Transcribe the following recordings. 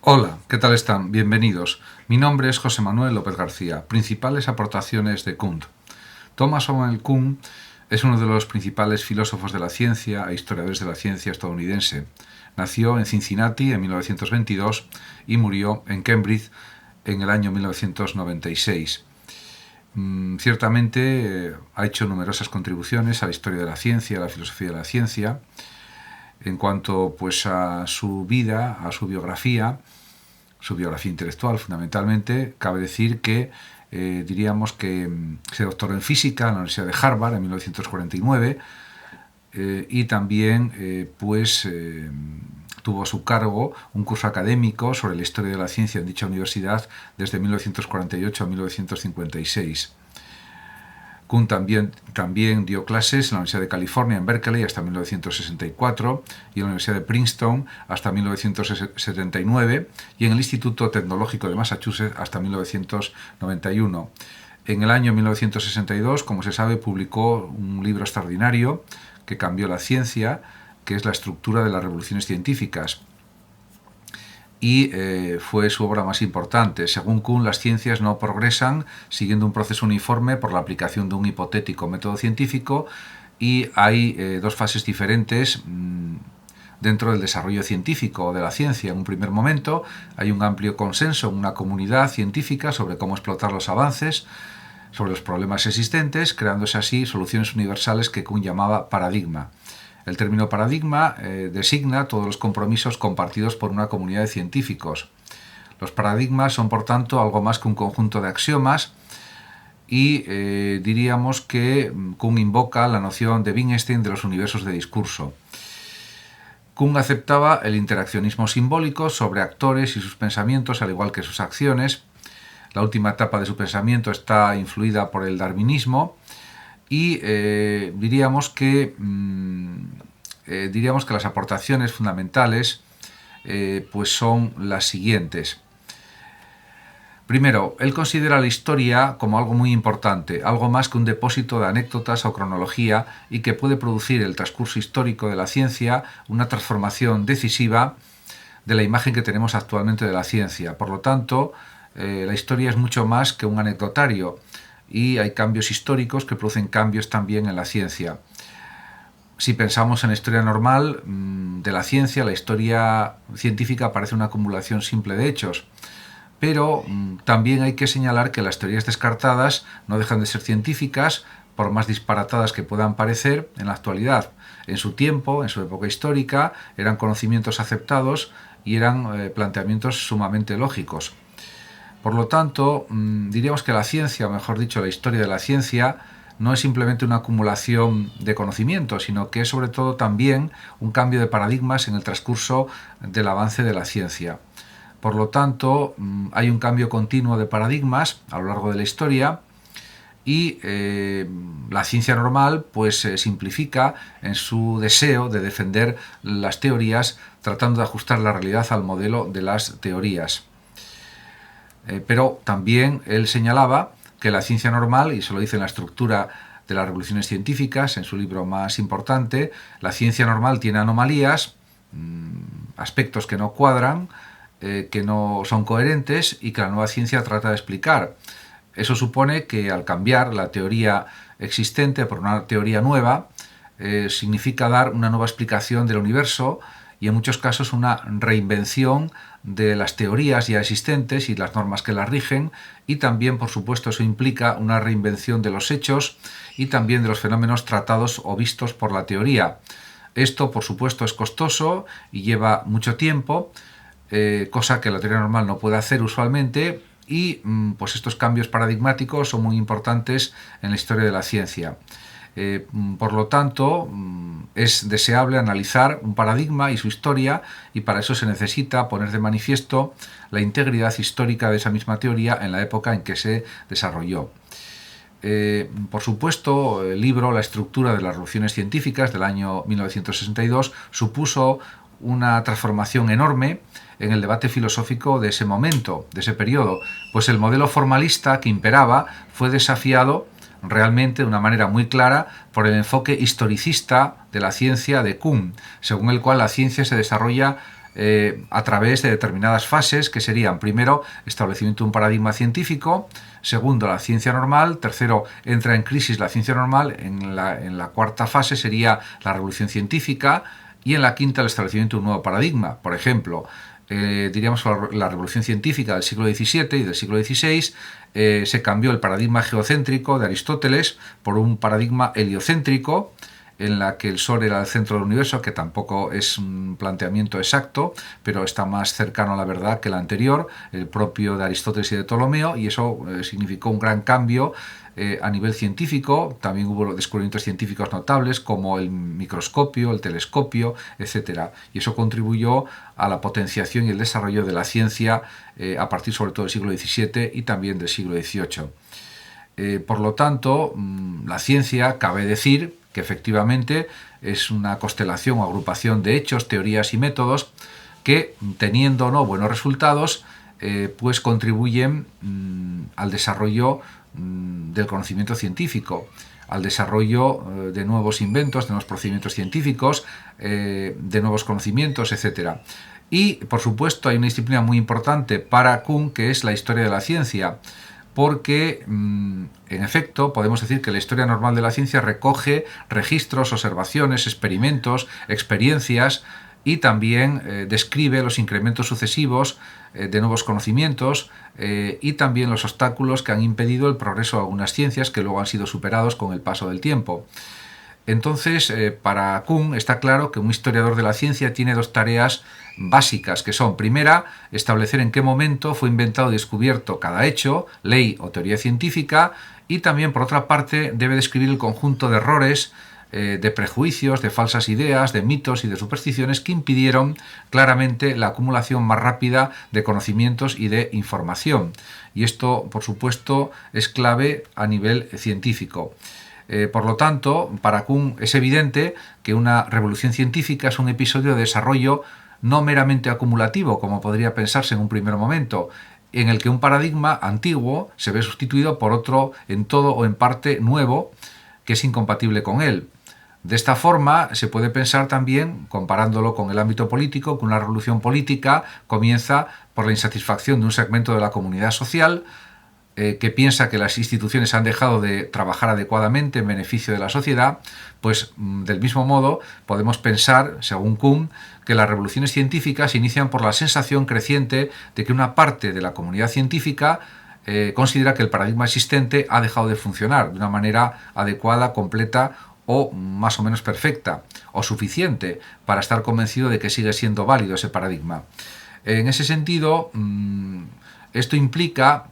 Hola, ¿qué tal están? Bienvenidos. Mi nombre es José Manuel López García. Principales aportaciones de Kuhn. Thomas Samuel Kuhn es uno de los principales filósofos de la ciencia e historiadores de la ciencia estadounidense. Nació en Cincinnati en 1922 y murió en Cambridge en el año 1996. Ciertamente ha hecho numerosas contribuciones a la historia de la ciencia, a la filosofía de la ciencia. En cuanto a su vida, a su biografía intelectual fundamentalmente, cabe decir que diríamos que se doctoró en física en la Universidad de Harvard en 1949 y también tuvo a su cargo un curso académico sobre la historia de la ciencia en dicha universidad desde 1948 a 1956. Kuhn también dio clases en la Universidad de California en Berkeley hasta 1964 y en la Universidad de Princeton hasta 1979 y en el Instituto Tecnológico de Massachusetts hasta 1991. En el año 1962, como se sabe, publicó un libro extraordinario que cambió la ciencia, que es La estructura de las revoluciones científicas. Y fue su obra más importante. Según Kuhn, las ciencias no progresan siguiendo un proceso uniforme por la aplicación de un hipotético método científico y hay dos fases diferentes dentro del desarrollo científico o de la ciencia. En un primer momento hay un amplio consenso en una comunidad científica sobre cómo explotar los avances, sobre los problemas existentes, creándose así soluciones universales que Kuhn llamaba paradigma. El término paradigma designa todos los compromisos compartidos por una comunidad de científicos. Los paradigmas son, por tanto, algo más que un conjunto de axiomas y diríamos que Kuhn invoca la noción de Wittgenstein de los universos de discurso. Kuhn aceptaba el interaccionismo simbólico sobre actores y sus pensamientos, al igual que sus acciones. La última etapa de su pensamiento está influida por el darwinismo. Y diríamos que las aportaciones fundamentales son las siguientes. Primero, él considera la historia como algo muy importante, algo más que un depósito de anécdotas o cronología y que puede producir el transcurso histórico de la ciencia una transformación decisiva de la imagen que tenemos actualmente de la ciencia. Por lo tanto, la historia es mucho más que un anecdotario. Y hay cambios históricos que producen cambios también en la ciencia. Si pensamos en la historia normal de la ciencia, la historia científica parece una acumulación simple de hechos, pero también hay que señalar que las teorías descartadas no dejan de ser científicas, por más disparatadas que puedan parecer en la actualidad. En su tiempo, en su época histórica, eran conocimientos aceptados y eran planteamientos sumamente lógicos. Por lo tanto, diríamos que la ciencia, o mejor dicho, la historia de la ciencia, no es simplemente una acumulación de conocimientos, sino que es sobre todo también un cambio de paradigmas en el transcurso del avance de la ciencia. Por lo tanto, hay un cambio continuo de paradigmas a lo largo de la historia y la ciencia normal se simplifica en su deseo de defender las teorías, tratando de ajustar la realidad al modelo de las teorías. Pero también él señalaba que la ciencia normal, y se lo dice en la estructura de las revoluciones científicas, en su libro más importante, la ciencia normal tiene anomalías, aspectos que no cuadran, que no son coherentes y que la nueva ciencia trata de explicar. Eso supone que al cambiar la teoría existente por una teoría nueva, significa dar una nueva explicación del universo y en muchos casos una reinvención de las teorías ya existentes y las normas que las rigen, y también, por supuesto, eso implica una reinvención de los hechos y también de los fenómenos tratados o vistos por la teoría. Esto, por supuesto, es costoso y lleva mucho tiempo, cosa que la teoría normal no puede hacer usualmente, y estos cambios paradigmáticos son muy importantes en la historia de la ciencia. Por lo tanto, es deseable analizar un paradigma y su historia, y para eso se necesita poner de manifiesto la integridad histórica de esa misma teoría en la época en que se desarrolló. Por supuesto, el libro La estructura de las revoluciones científicas del año 1962 supuso una transformación enorme en el debate filosófico de ese momento, de ese periodo, pues el modelo formalista que imperaba fue desafiado realmente de una manera muy clara por el enfoque historicista de la ciencia de Kuhn, según el cual la ciencia se desarrolla a través de determinadas fases que serían, primero, establecimiento de un paradigma científico, segundo, la ciencia normal, tercero, entra en crisis la ciencia normal, en la cuarta fase sería la revolución científica y en la quinta el establecimiento de un nuevo paradigma. Por ejemplo, diríamos que la revolución científica del siglo XVII y del siglo XVI se cambió el paradigma geocéntrico de Aristóteles por un paradigma heliocéntrico, en la que el Sol era el centro del universo, que tampoco es un planteamiento exacto, pero está más cercano a la verdad que el anterior, el propio de Aristóteles y de Ptolomeo, y eso significó un gran cambio a nivel científico. También hubo descubrimientos científicos notables como el microscopio, el telescopio, etc. Y eso contribuyó a la potenciación y el desarrollo de la ciencia a partir sobre todo del siglo XVII y también del siglo XVIII. Por lo tanto, la ciencia, cabe decir que efectivamente es una constelación o agrupación de hechos, teorías y métodos que, teniendo o no buenos resultados, pues contribuyen al desarrollo del conocimiento científico, al desarrollo de nuevos inventos, de nuevos procedimientos científicos, de nuevos conocimientos, etc. Y, por supuesto, hay una disciplina muy importante para Kuhn, que es la historia de la ciencia, porque, en efecto, podemos decir que la historia normal de la ciencia recoge registros, observaciones, experimentos, experiencias y también describe los incrementos sucesivos de nuevos conocimientos y también los obstáculos que han impedido el progreso de algunas ciencias que luego han sido superados con el paso del tiempo. Entonces, para Kuhn está claro que un historiador de la ciencia tiene dos tareas básicas, que son, primera, establecer en qué momento fue inventado y descubierto cada hecho, ley o teoría científica, y también, por otra parte, debe describir el conjunto de errores, de prejuicios, de falsas ideas, de mitos y de supersticiones que impidieron claramente la acumulación más rápida de conocimientos y de información. Y esto, por supuesto, es clave a nivel científico. Por lo tanto, para Kuhn es evidente que una revolución científica es un episodio de desarrollo no meramente acumulativo, como podría pensarse en un primer momento, en el que un paradigma antiguo se ve sustituido por otro en todo o en parte nuevo que es incompatible con él. De esta forma se puede pensar también, comparándolo con el ámbito político, que una revolución política comienza por la insatisfacción de un segmento de la comunidad social que piensa que las instituciones han dejado de trabajar adecuadamente en beneficio de la sociedad. Pues del mismo modo podemos pensar, según Kuhn, que las revoluciones científicas inician por la sensación creciente de que una parte de la comunidad científica considera que el paradigma existente ha dejado de funcionar de una manera adecuada, completa o más o menos perfecta o suficiente para estar convencido de que sigue siendo válido ese paradigma. En ese sentido, esto implica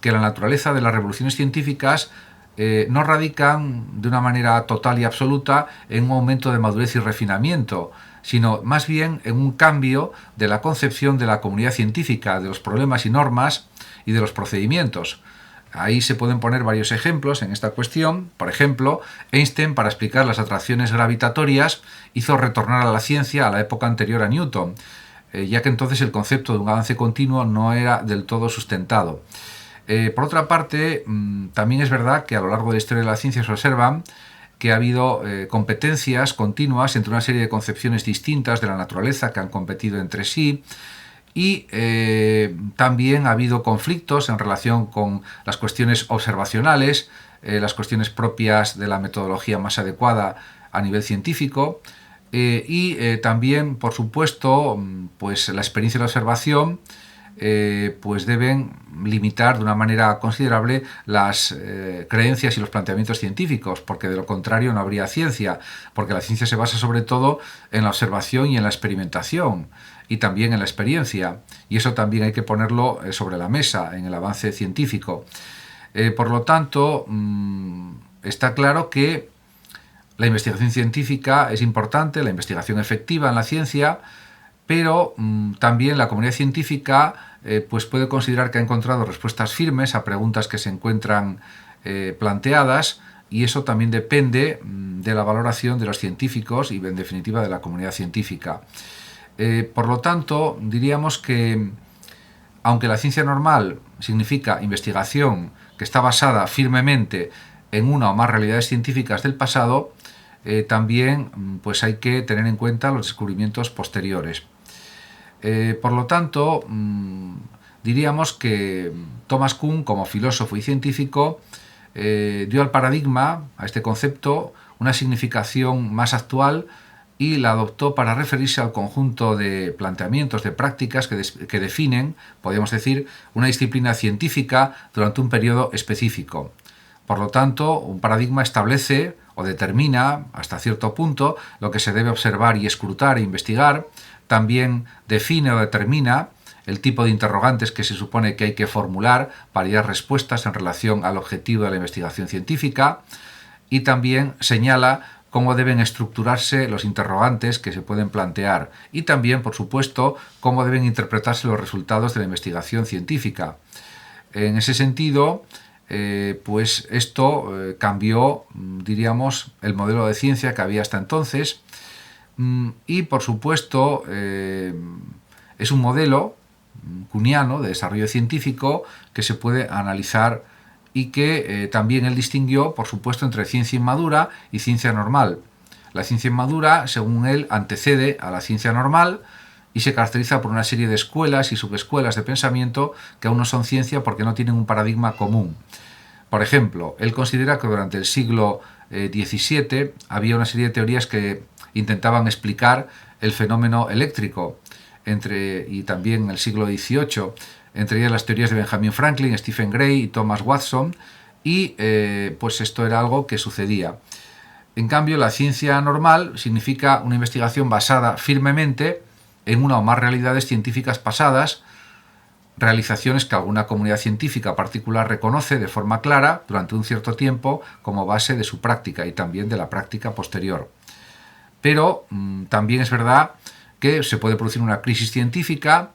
que la naturaleza de las revoluciones científicas no radican de una manera total y absoluta en un aumento de madurez y refinamiento, sino más bien en un cambio de la concepción de la comunidad científica, de los problemas y normas y de los procedimientos. Ahí se pueden poner varios ejemplos en esta cuestión. Por ejemplo, Einstein, para explicar las atracciones gravitatorias, hizo retornar a la ciencia a la época anterior a Newton, ya que entonces el concepto de un avance continuo no era del todo sustentado. Por otra parte, también es verdad que a lo largo de la historia de la ciencia se observan que ha habido competencias continuas entre una serie de concepciones distintas de la naturaleza que han competido entre sí, y también ha habido conflictos en relación con las cuestiones observacionales, las cuestiones propias de la metodología más adecuada a nivel científico, y también, por supuesto, pues la experiencia y la observación pues deben limitar de una manera considerable las creencias y los planteamientos científicos, porque de lo contrario no habría ciencia, porque la ciencia se basa sobre todo en la observación y en la experimentación, y también en la experiencia, y eso también hay que ponerlo sobre la mesa en el avance científico. Por lo tanto, está claro que la investigación científica es importante, la investigación efectiva en la ciencia, pero también la comunidad científica pues puede considerar que ha encontrado respuestas firmes a preguntas que se encuentran planteadas, y eso también depende de la valoración de los científicos y, en definitiva, de la comunidad científica. Por lo tanto, diríamos que, aunque la ciencia normal significa investigación que está basada firmemente en una o más realidades científicas del pasado, también pues hay que tener en cuenta los descubrimientos posteriores. Por lo tanto, diríamos que Thomas Kuhn, como filósofo y científico, dio al paradigma, a este concepto, una significación más actual y la adoptó para referirse al conjunto de planteamientos, de prácticas que definen, podríamos decir, una disciplina científica durante un periodo específico. Por lo tanto, un paradigma establece o determina, hasta cierto punto, lo que se debe observar y escrutar e investigar. También define o determina el tipo de interrogantes que se supone que hay que formular para dar respuestas en relación al objetivo de la investigación científica, y también señala cómo deben estructurarse los interrogantes que se pueden plantear y también, por supuesto, cómo deben interpretarse los resultados de la investigación científica. En ese sentido, pues esto cambió, diríamos, el modelo de ciencia que había hasta entonces, y, por supuesto, es un modelo kuhniano de desarrollo científico que se puede analizar y que también él distinguió, por supuesto, entre ciencia inmadura y ciencia normal. La ciencia inmadura, según él, antecede a la ciencia normal y se caracteriza por una serie de escuelas y subescuelas de pensamiento que aún no son ciencia porque no tienen un paradigma común. Por ejemplo, él considera que durante el siglo XVII había una serie de teorías que intentaban explicar el fenómeno eléctrico, y también en el siglo XVIII, entre ellas las teorías de Benjamin Franklin, Stephen Gray y Thomas Watson, y pues esto era algo que sucedía. En cambio, la ciencia normal significa una investigación basada firmemente en una o más realidades científicas pasadas, realizaciones que alguna comunidad científica particular reconoce de forma clara durante un cierto tiempo como base de su práctica y también de la práctica posterior. Pero también es verdad que se puede producir una crisis científica,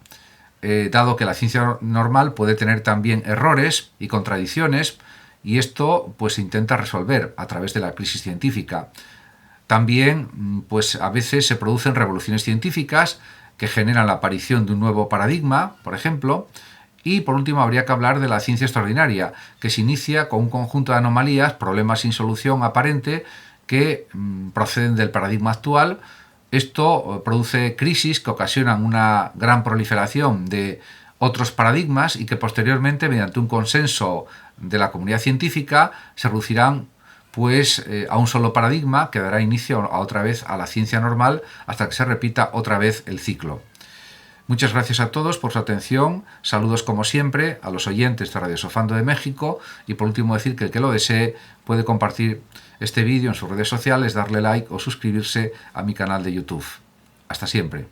dado que la ciencia normal puede tener también errores y contradicciones, y esto pues se intenta resolver a través de la crisis científica. También pues a veces se producen revoluciones científicas que generan la aparición de un nuevo paradigma, por ejemplo, y por último habría que hablar de la ciencia extraordinaria, que se inicia con un conjunto de anomalías, problemas sin solución aparente, que proceden del paradigma actual. Esto produce crisis que ocasionan una gran proliferación de otros paradigmas y que posteriormente, mediante un consenso de la comunidad científica, se reducirán pues a un solo paradigma que dará inicio otra vez a la ciencia normal hasta que se repita otra vez el ciclo. Muchas gracias a todos por su atención, saludos como siempre a los oyentes de Radio Sofando de México, y por último decir que el que lo desee puede compartir este vídeo en sus redes sociales, darle like o suscribirse a mi canal de YouTube. Hasta siempre.